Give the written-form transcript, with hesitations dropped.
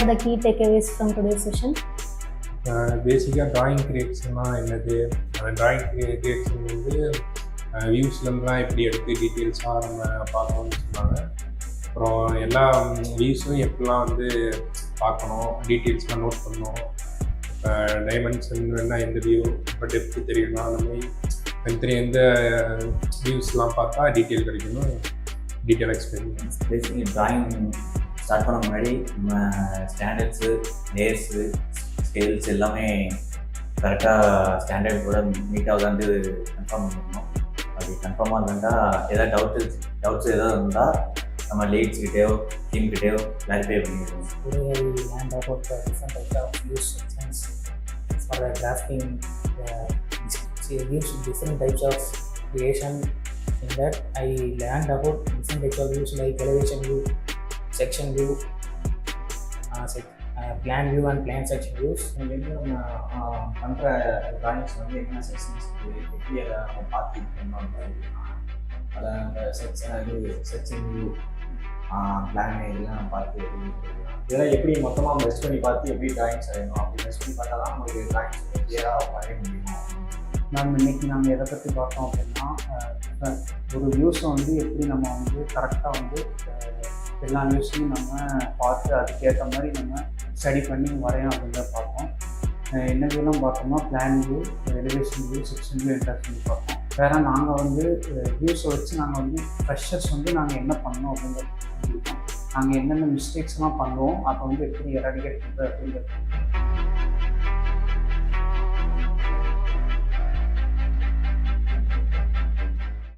are the key takeaways from today's session? பேசிக்காக drawing கிரியேஷன்லாம் என்னது, drawing creation வந்து வியூஸ்லேருந்துலாம் எப்படி எடுத்து டீட்டெயில்ஸாக நம்ம பார்க்கணும்னு சொன்னாங்க. அப்புறம் எல்லா வியூஸும் எப்படிலாம் வந்து பார்க்கணும், டீட்டெயில்ஸ்லாம் நோட் பண்ணணும். இப்போ டைமென்ஷன் வேணால் எந்த வியூ, இப்போ டெப்த்து தெரியணும், அந்த மாதிரி தனித்தனி எந்த வியூஸ்லாம் பார்த்தா டீட்டெயில் கிடைக்கணும், டீட்டெயில் எக்ஸ்பிளைன் பண்ணுவோம். பேசிக்கலி ட்ராயிங் ஸ்டார்ட் பண்ண முன்னாடி நம்ம ஸ்டாண்டர்ட்ஸு, லேயர்ஸு, ஸ்கேல்ஸ் எல்லாமே கரெக்டாக ஸ்டாண்டர்ட் கூட மீட் ஆகுதான்னு கன்ஃபார்ம் பண்ணிடணும். அப்படி கன்ஃபார்மாக இருந்தால் ஏதாவது டவுட்ஸ் ஏதாவது இருந்தால் நம்ம லீட்ஸ்கிட்டேயோ டீம்கிட்டேயோ கிளாரிஃபை பண்ணிடுவோம். Today I learned about the different types of views sections for the drafting. It gives different types of creation. In that I learned about different types of views like elevation view, section view, plan view and plan section views. நம்ம பண்ணுற drawings வந்து என்ன sections எப்படி அதை நம்ம பார்த்து பண்ணணும், அதை அந்த செக்ஷன் வியூ பிளான் இதெல்லாம் நம்ம பார்த்து இதெல்லாம் எப்படி மொத்தமாக பெஸ்ட் பண்ணி பார்த்து எப்படி ட்ராயிங்ஸ் வரையணும், அப்படி பெஸ்ட் பண்ணி பார்த்தா தான் நமக்கு ட்ராயிங்ஸ் கிளியராக வரைய முடியும். இன்னைக்கு நம்ம எதை பற்றி பார்த்தோம் அப்படின்னா, ஒரு வியூஸை வந்து எப்படி நம்ம வந்து கரெக்டாக வந்து எல்லா வியூஸையும் நம்ம பார்த்து அதுக்கேற்ற மாதிரி நம்ம ஸ்டடி பண்ணி வரையணும் அப்படின்றத பார்த்தோம். என்னதெல்லாம் பார்த்தோம்னா plan view, elevation view, section view, interest view பார்த்தோம். வேறு நாங்கள் வந்து வியூஸை வச்சு நாங்கள் வந்து ஃப்ரெஷர்ஸ் வந்து நாங்கள் என்ன பண்ணோம் அப்படிங்கிறது நாங்கள் என்னென்ன மிஸ்டேக்ஸ்லாம் பண்ணுவோம், அதை வந்து எப்படி எராடிகேட் பண்ணுறது அப்படிங்கிறது